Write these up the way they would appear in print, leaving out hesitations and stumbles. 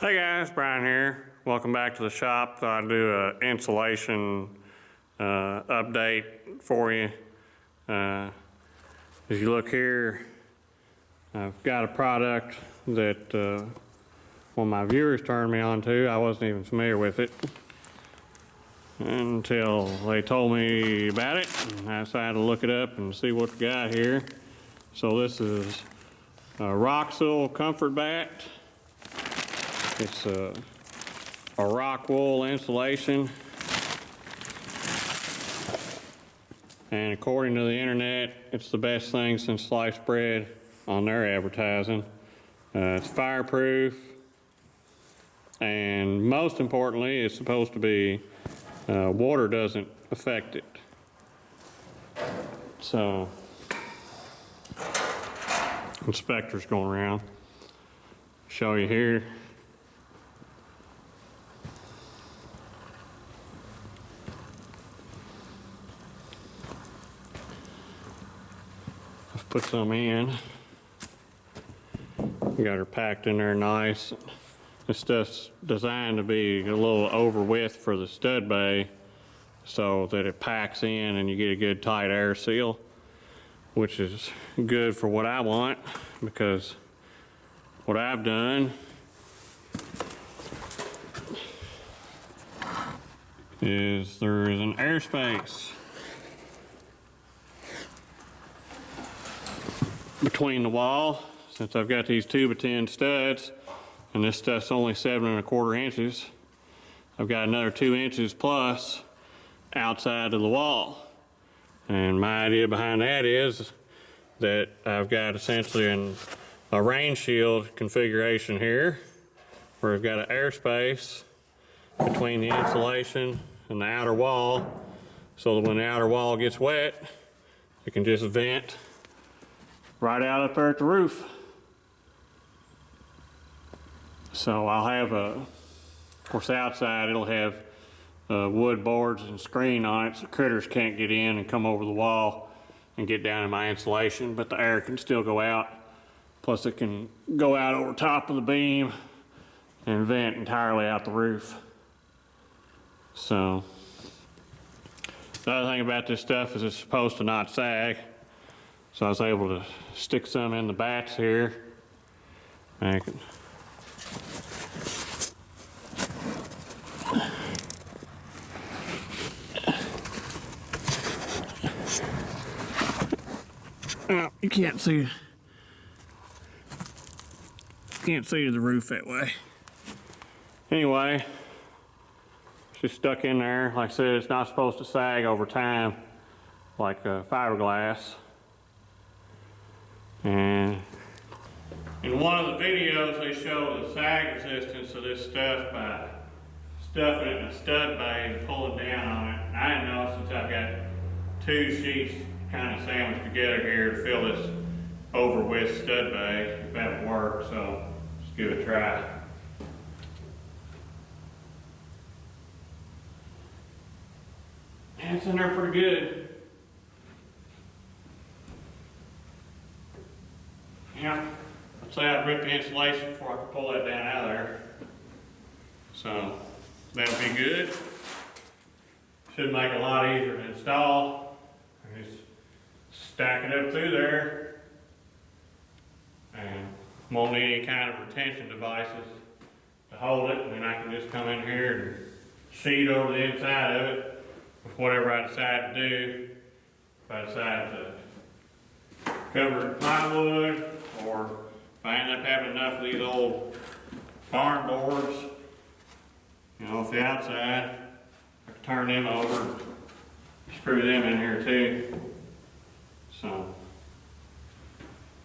Hey guys, Brian here. Welcome back to the shop. Thought I'd do an insulation update for you. As you look here, I've got a product that one of my viewers turned me on to. I wasn't even familiar with it until they told me about it, and I decided to look it up and see what we got here. So this is a Roxul comfort bat. It's a rock wool insulation, and according to the internet, it's the best thing since sliced bread on their advertising. It's fireproof, and most importantly, it's supposed to be water doesn't affect it. So, inspector's going around. Show you here. I've put some in. Got her packed in there nice. This stuff's designed to be a little over width for the stud bay so that it packs in and you get a good tight air seal, which is good for what I want, because what I've done is there is an airspace between the wall, since I've got these 2x10 studs and this stuff's only 7¼ inches. I've got another 2 inches plus outside of the wall. And my idea behind that is that I've got essentially a rain shield configuration here, where I've got an airspace between the insulation and the outer wall, so that when the outer wall gets wet, it can just vent right out up there at the roof. So I'll have of course outside it'll have wood boards and screen on it so critters can't get in and come over the wall and get down in my insulation, but the air can still go out. Plus it can go out over top of the beam and vent entirely out the roof. So the other thing about this stuff is it's supposed to not sag. So I was able to stick some in the bats here. I can you can't see to the roof that way. Anyway, it's just stuck in there. Like I said, it's not supposed to sag over time like fiberglass. And in one of the videos, they show the sag resistance of this stuff by stuffing it in a stud bay and pulling down on it. And I didn't know, since I've got 2 sheets kind of sandwiched together here to fill this over width stud bay, if that would work. So let's give it a try. And it's in there pretty good. Yeah, I'd say I'd rip the insulation before I could pull that down out of there. So that'll be good. Should make it a lot easier to install. I just stack it up through there and won't need any kind of retention devices to hold it. And then I can just come in here and sheet over the inside of it with whatever I decide to do. If I decide to cover it with plywood, or if I end up having enough of these old barn boards, off the outside, I can turn them over, screw them in here too. So,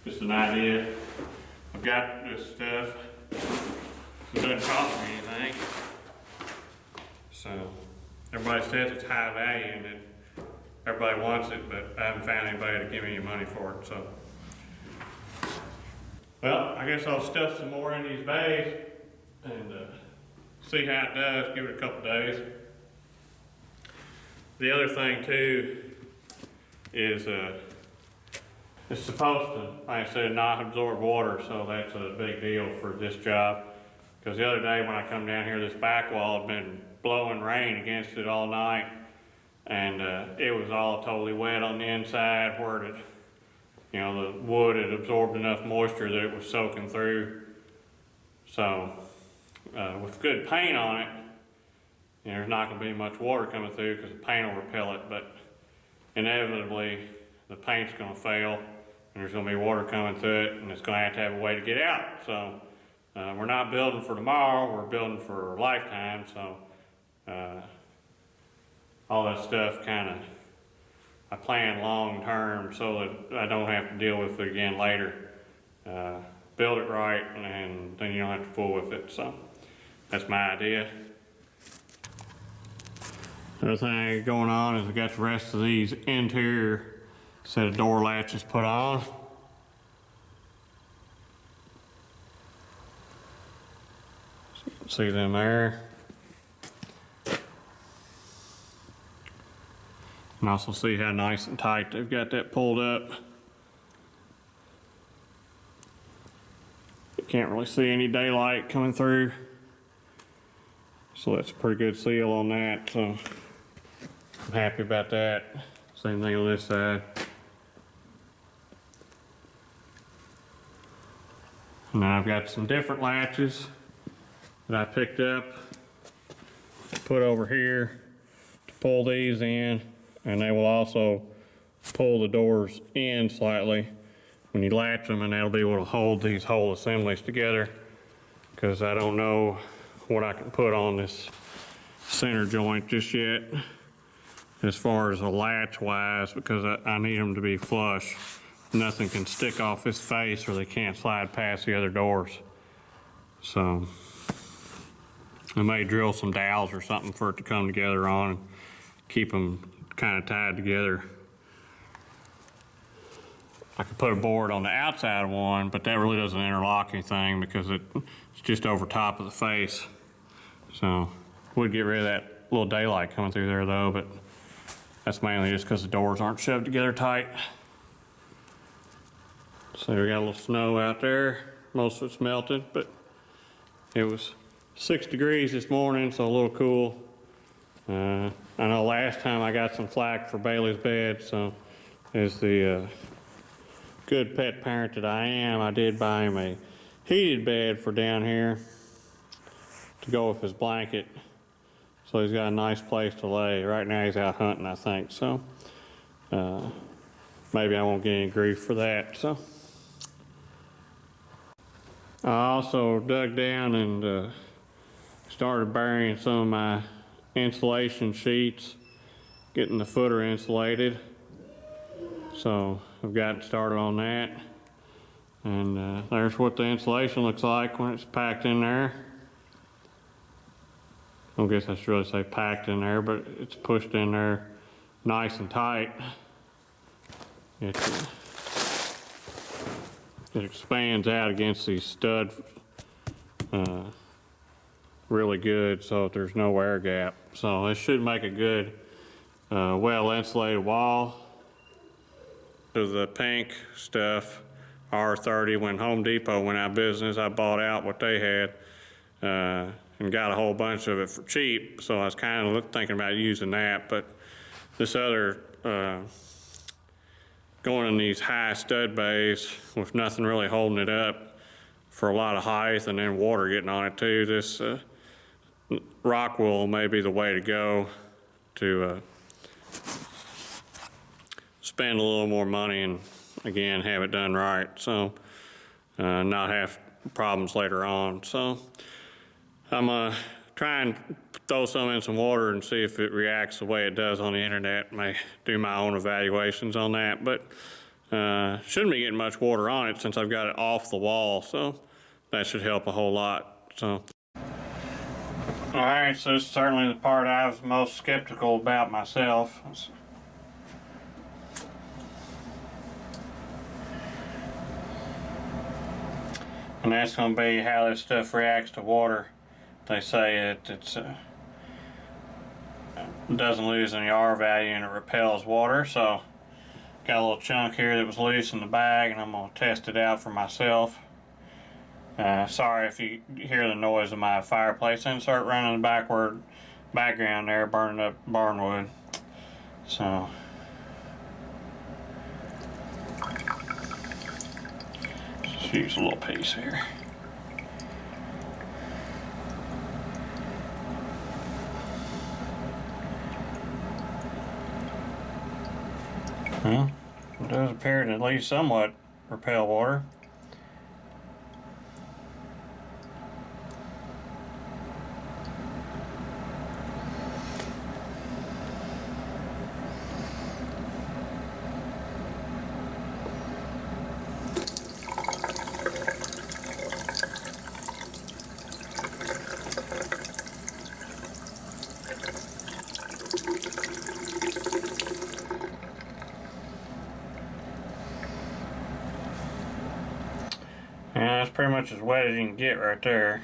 just an idea. I've got this stuff. It doesn't cost me anything. So, everybody says it's high value and that everybody wants it, but I haven't found anybody to give me any money for it. So, well, I guess I'll stuff some more in these bays and see how it does. Give it a couple days. The other thing too is it's supposed to, like I said, not absorb water, so that's a big deal for this job. Because the other day when I come down here, this back wall had been blowing rain against it all night, and it was all totally wet on the inside where it, you know, the wood had absorbed enough moisture that it was soaking through. So with good paint on it, you know, there's not going to be much water coming through because the paint will repel it, but inevitably the paint's going to fail and there's going to be water coming through it, and it's going to have a way to get out. So we're not building for tomorrow, we're building for a lifetime. So all that stuff kind of, I plan long term so that I don't have to deal with it again later. Build it right, and then you don't have to fool with it. So that's my idea. The other thing going on is we got the rest of these interior set of door latches put on. So you can see them there. And also see how nice and tight they've got that pulled up. You can't really see any daylight coming through. So that's a pretty good seal on that. So I'm happy about that. Same thing on this side. And then I've got some different latches that I picked up, put over here to pull these in, and they will also pull the doors in slightly when you latch them, and that'll be able to hold these whole assemblies together, because I don't know what I can put on this center joint just yet as far as a latch wise, because I need them to be flush. Nothing can stick off this face or they can't slide past the other doors. So I may drill some dowels or something for it to come together on and keep them kind of tied together. I could put a board on the outside of one, but that really doesn't interlock anything because it's just over top of the face. So would get rid of that little daylight coming through there though, but that's mainly just because the doors aren't shoved together tight. So we got a little snow out there. Most of it's melted, but it was 6 degrees this morning, so a little cool. I know last time I got some flack for Bailey's bed, so as the good pet parent that I am, I did buy him a heated bed for down here to go with his blanket. So he's got a nice place to lay. Right now he's out hunting, I think, so maybe I won't get any grief for that. So I also dug down and started burying some of my insulation sheets, getting the footer insulated. So I've gotten started on that. And there's what the insulation looks like when it's packed in there. I guess I should really say packed in there, but it's pushed in there nice and tight. It expands out against these studs really good, so there's no air gap. So this should make a good well insulated wall. To the pink stuff, R30, when Home Depot went out of business, I bought out what they had and got a whole bunch of it for cheap. So I was kind of thinking about using that, but this other going in these high stud bays with nothing really holding it up for a lot of height and then water getting on it too, this rock wool may be the way to go to spend a little more money and again have it done right, so not have problems later on. So I'm gonna try and throw some in some water and see if it reacts the way it does on the internet. May do my own evaluations on that, but shouldn't be getting much water on it since I've got it off the wall, so that should help a whole lot. So all right, so this is certainly the part I was most skeptical about myself. And that's going to be how this stuff reacts to water. They say it doesn't lose any R value and it repels water. So got a little chunk here that was loose in the bag, and I'm going to test it out for myself. Sorry if you hear the noise of my fireplace insert running in the background there, burning up barnwood. So, just use a little piece here. Well, it does appear to at least somewhat repel water. Yeah, that's pretty much as wet as you can get right there.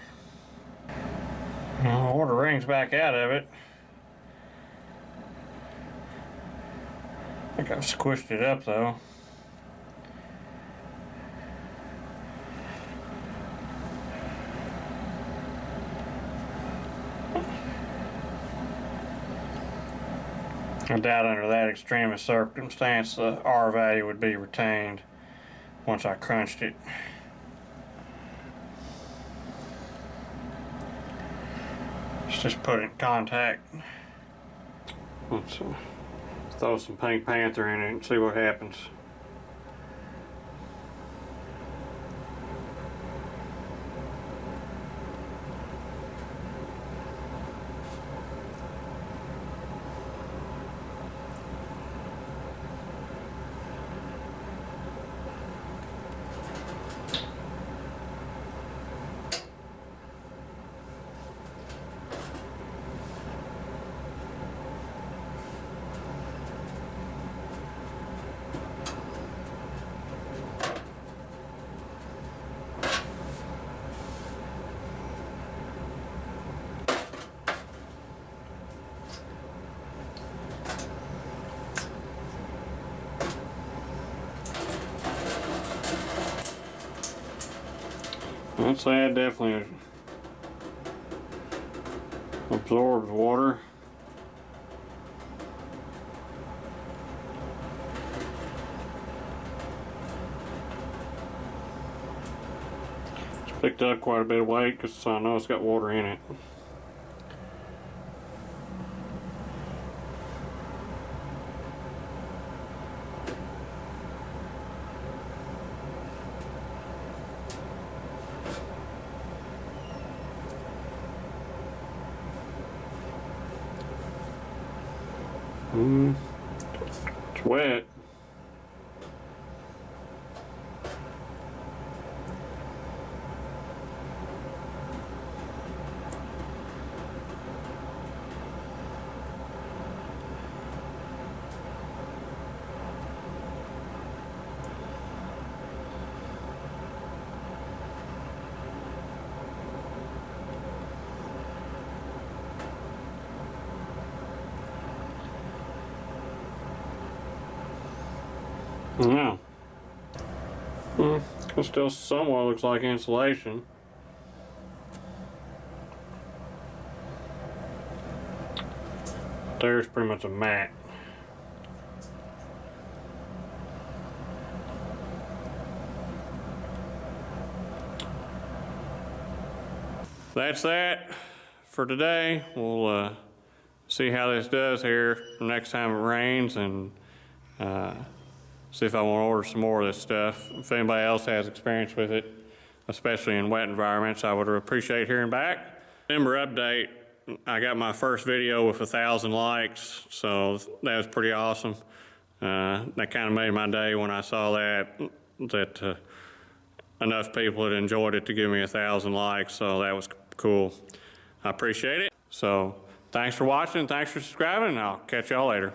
Well, the water rings back out of it. I think I've squished it up though. I doubt under that extreme circumstance the R value would be retained once I crunched it. Let's just put it in contact. Let's throw some Pink Panther in it and see what happens. I'd say it definitely absorbs water. It's picked up quite a bit of weight because I know it's got water in it. It's wet. Yeah. It still somewhat looks like insulation. There's pretty much a mat. That's that for today. We'll see how this does here next time it rains, and see if I want to order some more of this stuff. If anybody else has experience with it, especially in wet environments, I would appreciate hearing back. December update, I got my first video with 1,000 likes, so that was pretty awesome. That kind of made my day when I saw that enough people had enjoyed it to give me 1,000 likes, so that was cool. I appreciate it. So thanks for watching, thanks for subscribing, and I'll catch y'all later.